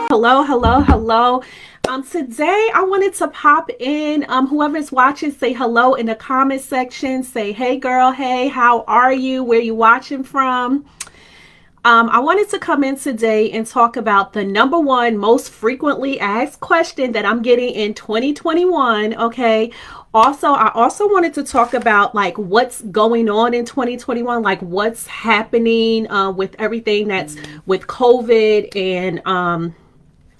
Hello, hello, hello. Today I wanted to pop in. Whoever's watching, say hello in the comment section. Say, hey girl, hey, how are you? Where you watching from? I wanted to come in today and talk about the number one most frequently asked question that I'm getting in 2021. Okay. I also wanted to talk about like what's going on in 2021, like what's happening with everything that's with COVID and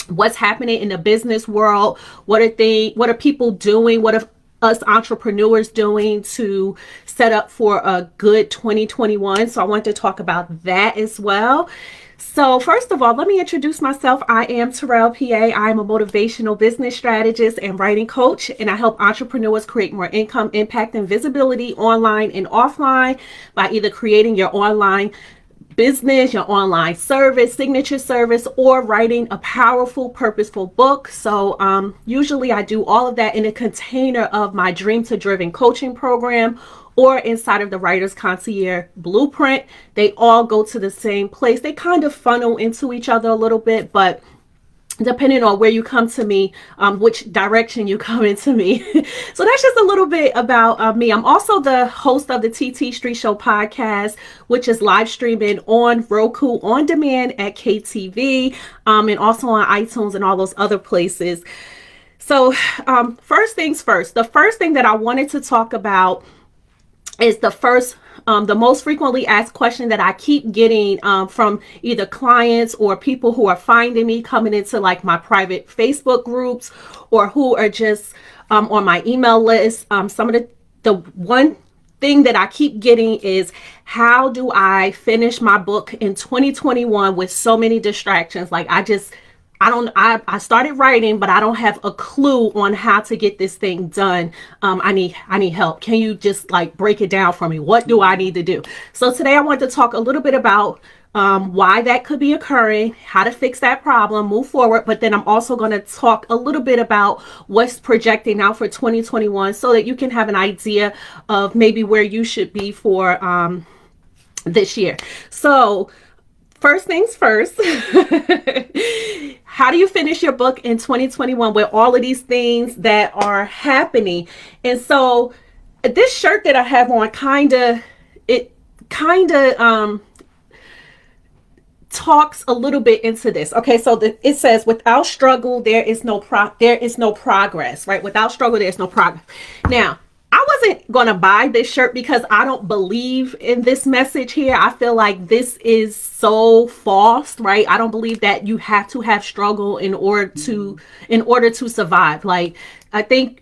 what's happening in the business world. What are people doing? What are us entrepreneurs doing to set up for a good 2021? So I want to talk about that as well. So first of all, let me introduce myself. I am Terrell PA. I am a motivational business strategist and writing coach, and I help entrepreneurs create more income, impact, and visibility online and offline by either creating your online business, your online service, signature service, or writing a powerful, purposeful book. So usually I do all of that in a container of my Dream to Driven coaching program or inside of the Writer's Concierge Blueprint. They all go to the same place. They kind of funnel into each other a little bit, but depending on where you come to me, which direction you come into me. So that's just a little bit about me. I'm also the host of the TT Street Show podcast, which is live streaming on Roku on demand at KTV, and also on iTunes and all those other places. So first things first, the first thing that I wanted to talk about is the most frequently asked question that I keep getting from either clients or people who are finding me coming into like my private Facebook groups or who are just on my email list. Some of the one thing that I keep getting is, how do I finish my book in 2021 with so many distractions? Like I started writing, but I don't have a clue on how to get this thing done. I need help. Can you just like break it down for me? What do I need to do? So today I want to talk a little bit about why that could be occurring, how to fix that problem, move forward. But then I'm also going to talk a little bit about what's projecting out for 2021 so that you can have an idea of maybe where you should be for this year. So first things first, how do you finish your book in 2021 with all of these things that are happening? And so this shirt that I have on kind of talks a little bit into this. Okay, so it says, without struggle, there is no progress, right? Without struggle, there's no progress. Now, I wasn't going to buy this shirt because I don't believe in this message here. I feel like this is so false, right? I don't believe that you have to have struggle in order to survive. Like, I think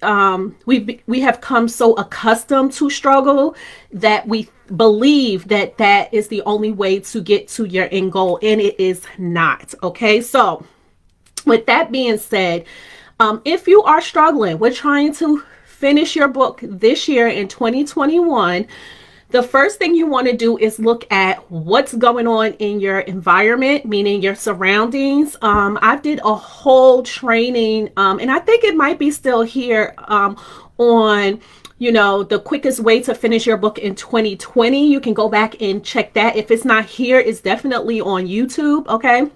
we have come so accustomed to struggle that we believe that that is the only way to get to your end goal, and it is not. Okay, so with that being said, if you are struggling with trying to finish your book this year in 2021, the first thing you want to do is look at what's going on in your environment, meaning your surroundings. I did a whole training, and I think it might be still here, on the quickest way to finish your book in 2020. You can go back and check that. If it's not here, it's definitely on YouTube. Okay.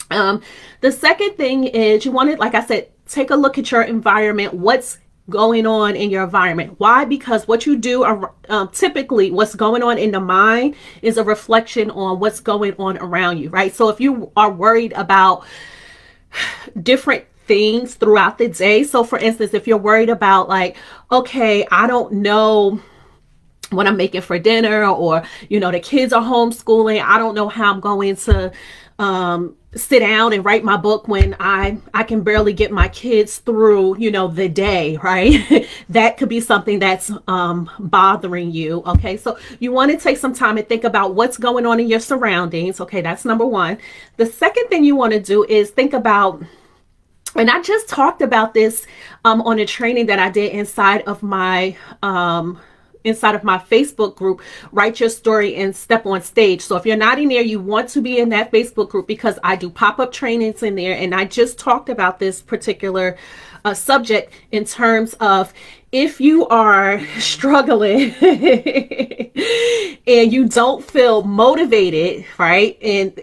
The second thing is you want to, like I said, take a look at your environment. What's going on in your environment? Why? Because what you do, typically what's going on in the mind is a reflection on what's going on around you, right? So if you are worried about different things throughout the day, so for instance, if you're worried about like, okay, I don't know what I'm making for dinner, or the kids are homeschooling, I don't know how I'm going to sit down and write my book when I can barely get my kids through the day, right? That could be something that's bothering you. Okay, so you want to take some time and think about what's going on in your surroundings. Okay, that's number one. The second thing you want to do is think about, and I just talked about this on a training that I did inside of my Facebook group, Write Your Story and Step on Stage. So if you're not in there, you want to be in that Facebook group, because I do pop-up trainings in there. And I just talked about this particular subject in terms of if you are struggling and you don't feel motivated, right? And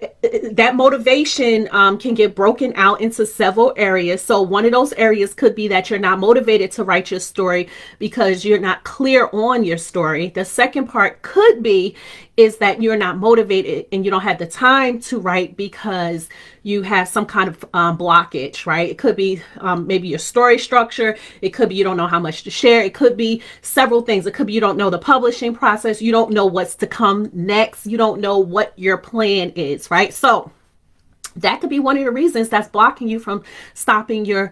that motivation can get broken out into several areas. So one of those areas could be that you're not motivated to write your story because you're not clear on your story. The second part could be is that you're not motivated and you don't have the time to write because you have some kind of blockage, right? It could be maybe your story structure. It could be you don't know how much to share. It could be several things. It could be you don't know the publishing process. You don't know what's to come next. You don't know what your plan is, right? So that could be one of the reasons that's blocking you from stopping your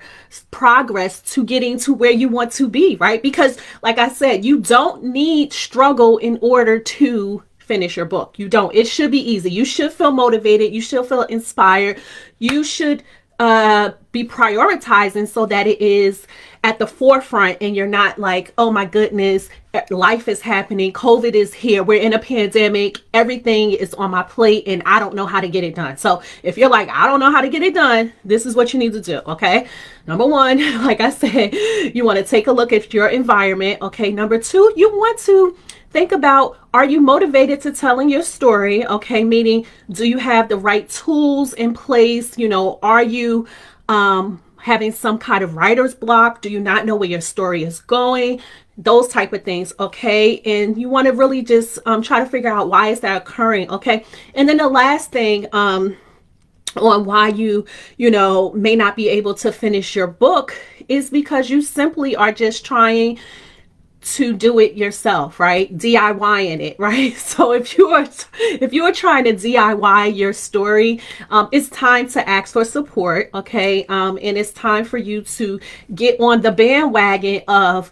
progress to getting to where you want to be, right? Because like I said, you don't need struggle in order to finish your book. You don't. It should be easy. You should feel motivated. You should feel inspired. You should be prioritizing so that it is at the forefront and you're not like, oh my goodness, life is happening. COVID is here. We're in a pandemic. Everything is on my plate and I don't know how to get it done. So if you're like, I don't know how to get it done, this is what you need to do. Okay. Number one, like I said, you want to take a look at your environment. Okay. Number two, you want to think about, are you motivated to telling your story? Okay, meaning, do you have the right tools in place? You know, are you having some kind of writer's block? Do you not know where your story is going? Those type of things, okay? And you want to really just try to figure out why is that occurring, okay? And then the last thing on why you know, may not be able to finish your book is because you simply are just trying to do it yourself, right? DIYing it, right? So if you are trying to DIY your story, it's time to ask for support, okay? And it's time for you to get on the bandwagon of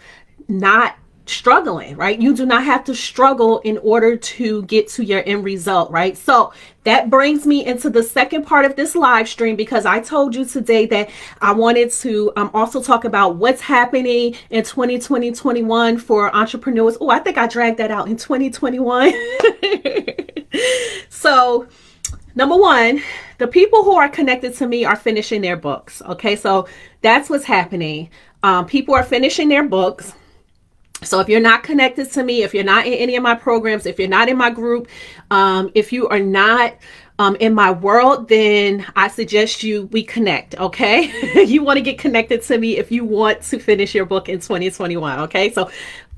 not struggling, right? You do not have to struggle in order to get to your end result, right? So that brings me into the second part of this live stream, because I told you today that I wanted to also talk about what's happening in 2020-21 for entrepreneurs. Oh, I think I dragged that out in 2021. So number one, the people who are connected to me are finishing their books. Okay, so that's what's happening. People are finishing their books. So if you're not connected to me, if you're not in any of my programs, if you're not in my group, if you are not in my world, then I suggest we connect, okay? You want to get connected to me if you want to finish your book in 2021, okay? So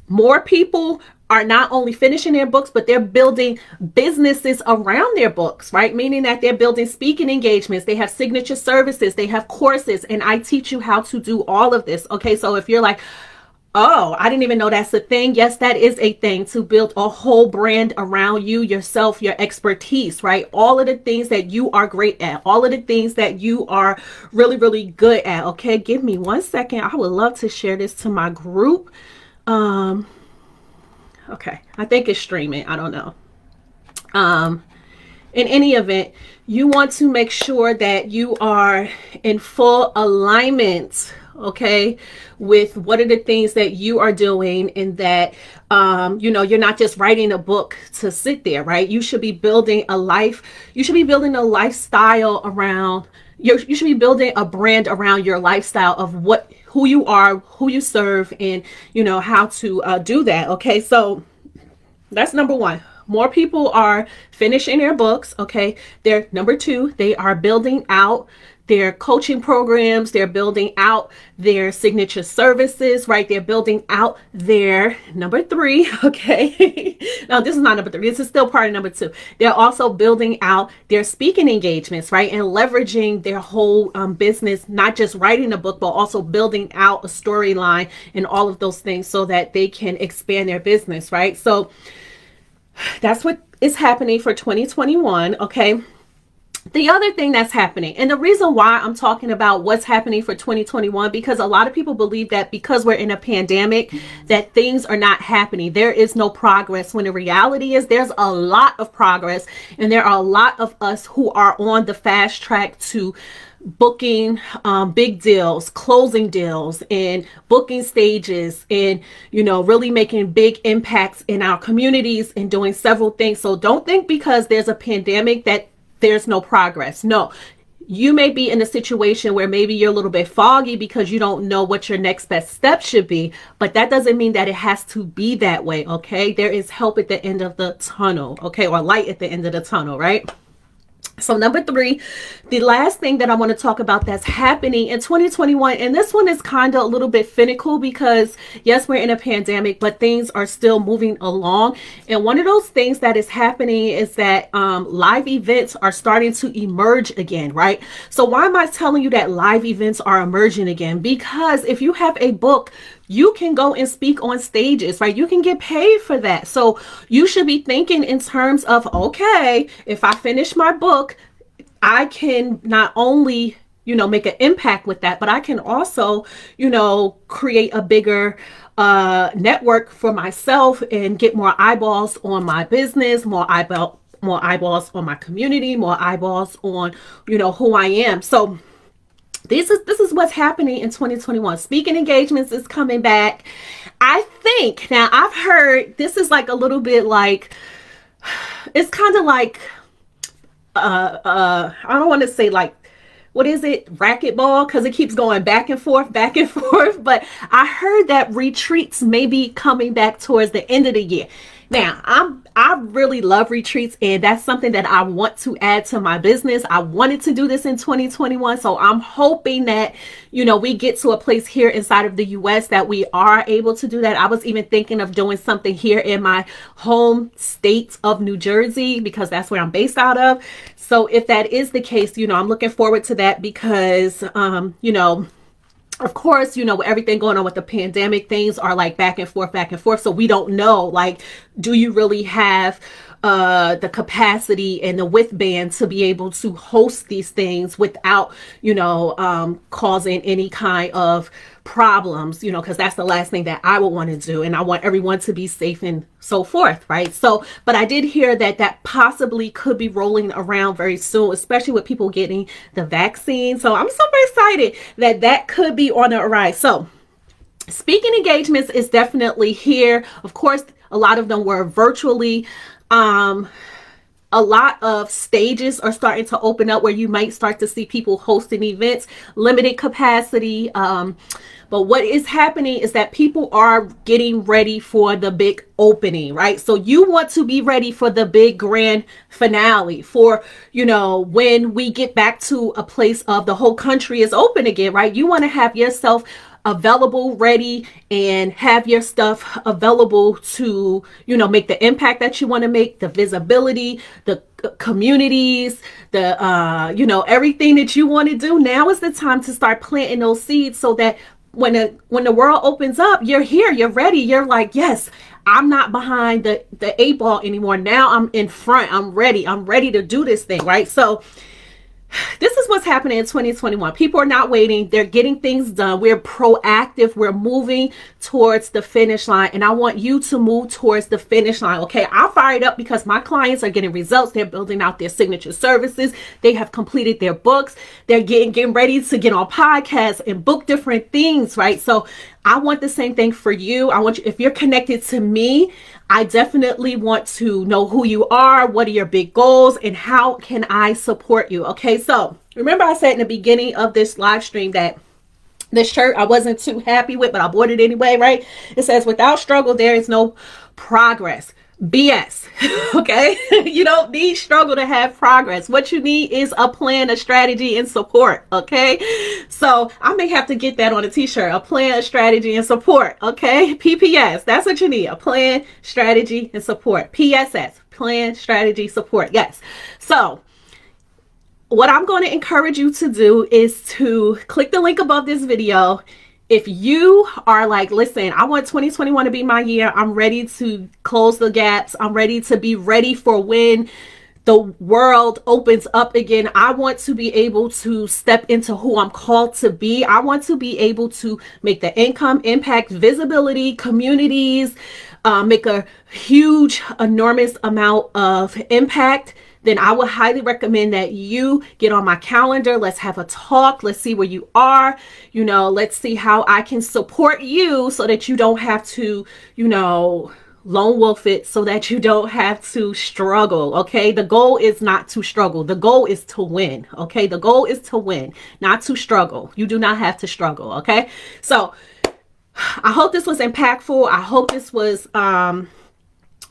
more people are not only finishing their books, but they're building businesses around their books, right? Meaning that they're building speaking engagements, they have signature services, they have courses, and I teach you how to do all of this, okay? So if you're like, oh, I didn't even know that's a thing. Yes, that is a thing, to build a whole brand around you, yourself, your expertise, right? All of the things that you are great at, all of the things that you are really, really good at. Okay, give me 1 second. I would love to share this to my group. Okay, I think it's streaming. I don't know. In any event, you want to make sure that you are in full alignment, okay, with what are the things that you are doing, and that you know, you're not just writing a book to sit there, right? You should be building a life. You should be building a lifestyle around you should be building a brand around your lifestyle of who you are, who you serve, and you know how to do that. Okay, so that's number one. More people are finishing their books, okay? They're number two, they are building out their coaching programs, they're building out their signature services, right? They're building out their number three, okay? Now, this is not number three, this is still part of number two. They're also building out their speaking engagements, right? And leveraging their whole business, not just writing a book, but also building out a storyline and all of those things so that they can expand their business, right? So that's what is happening for 2021, okay? The other thing that's happening, and the reason why I'm talking about what's happening for 2021, because a lot of people believe that because we're in a pandemic, that things are not happening. There is no progress, when the reality is there's a lot of progress, and there are a lot of us who are on the fast track to booking big deals, closing deals, and booking stages, and you know, really making big impacts in our communities and doing several things. So don't think because there's a pandemic that there's no progress. No, you may be in a situation where maybe you're a little bit foggy because you don't know what your next best step should be, but that doesn't mean that it has to be that way. Okay, there is help at the end of the tunnel, okay, or light at the end of the tunnel, right? So number 3, the last thing that I want to talk about that's happening in 2021, and this one is kind of a little bit finical because yes, we're in a pandemic, but things are still moving along. And one of those things that is happening is that live events are starting to emerge again, right? So why am I telling you that live events are emerging again? Because if you have a book, you can go and speak on stages, right? You can get paid for that. So you should be thinking in terms of, okay, if I finish my book, I can not only, make an impact with that, but I can also, create a bigger network for myself and get more eyeballs on my business, more eyeballs on my community, more eyeballs on, who I am. So this is what's happening in 2021. Speaking engagements is coming back. I think now I've heard this is like a little bit like, it's kind of like I don't want to say like, what is it, racquetball, because it keeps going back and forth, but I heard that retreats may be coming back towards the end of the year. Now, I really love retreats, and that's something that I want to add to my business. I wanted to do this in 2021, so I'm hoping that, we get to a place here inside of the US that we are able to do that. I was even thinking of doing something here in my home state of New Jersey, because that's where I'm based out of. So if that is the case, I'm looking forward to that because, of course, with everything going on with the pandemic, things are like back and forth. So we don't know, like, do you really have the capacity and the width band to be able to host these things without, causing any kind of problems, because that's the last thing that I would want to do. And I want everyone to be safe and so forth, right? So, but I did hear that possibly could be rolling around very soon, especially with people getting the vaccine. So I'm super excited that could be on the rise. So speaking engagements is definitely here. Of course, a lot of them were virtually. A lot of stages are starting to open up where you might start to see people hosting events, limited capacity. But what is happening is that people are getting ready for the big opening, right? So you want to be ready for the big grand finale for, when we get back to a place of the whole country is open again, right? You want to have yourself available, ready, and have your stuff available to, make the impact that you want to make, the visibility, the communities, the, everything that you want to do. Now is the time to start planting those seeds so that when the world opens up, you're here, you're ready. You're like, yes, I'm not behind the 8 ball anymore. Now I'm in front. I'm ready to do this thing, right? So this is what's happening in 2021. People are not waiting. They're getting things done. We're proactive. We're moving towards the finish line. And I want you to move towards the finish line. Okay. I'm fired up because my clients are getting results. They're building out their signature services. They have completed their books. They're getting ready to get on podcasts and book different things, right? So I want the same thing for you. I want you, if you're connected to me, I definitely want to know who you are, what are your big goals, and how can I support you? Okay, so remember I said in the beginning of this live stream that this shirt I wasn't too happy with, but I bought it anyway, right? It says, without struggle, there is no progress. BS. Okay. You don't need struggle to have progress. What you need is a plan, a strategy, and support. Okay. So I may have to get that on a t-shirt, a plan, a strategy, and support. Okay. PPS. That's what you need. A plan, strategy, and support. PSS. Plan, strategy, support. Yes. So what I'm going to encourage you to do is to click the link above this video. If you are like, listen, I want 2021 to be my year. I'm ready to close the gaps. I'm ready to be ready for when the world opens up again. I want to be able to step into who I'm called to be. I want to be able to make the income, impact, visibility, communities, make a huge, enormous amount of impact. Then I would highly recommend that you get on my calendar. Let's have a talk. Let's see where you are. Let's see how I can support you so that you don't have to, lone wolf it so that you don't have to struggle. Okay, the goal is not to struggle, the goal is to win. Okay, the goal is to win, not to struggle. You do not have to struggle. Okay, so I hope this was impactful. I hope this was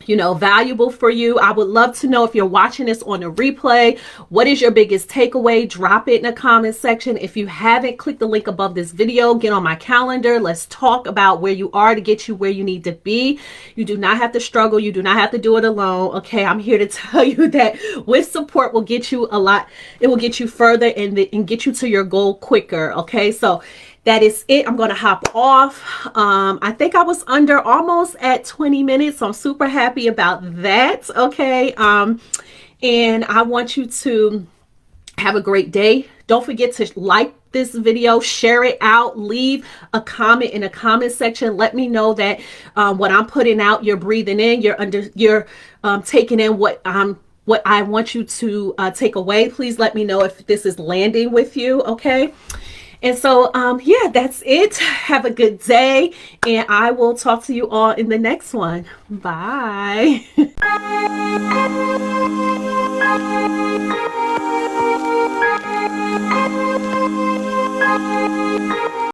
valuable for you. I would love to know, if you're watching this on a replay, what is your biggest takeaway? Drop it in the comment section. If you haven't, click the link above this video, get on my calendar. Let's talk about where you are to get you where you need to be. You do not have to struggle. You do not have to do it alone. Okay, I'm here to tell you that with support will get you a lot. It will get you further and get you to your goal quicker. Okay, so that is it. I'm going to hop off. I think I was under almost at 20 minutes. So I'm super happy about that. Okay. And I want you to have a great day. Don't forget to like this video, share it out, leave a comment in the comment section. Let me know that what I'm putting out, you're breathing in, you're taking in what I want you to take away. Please let me know if this is landing with you. Okay. And so, yeah, that's it. Have a good day, and I will talk to you all in the next one. Bye.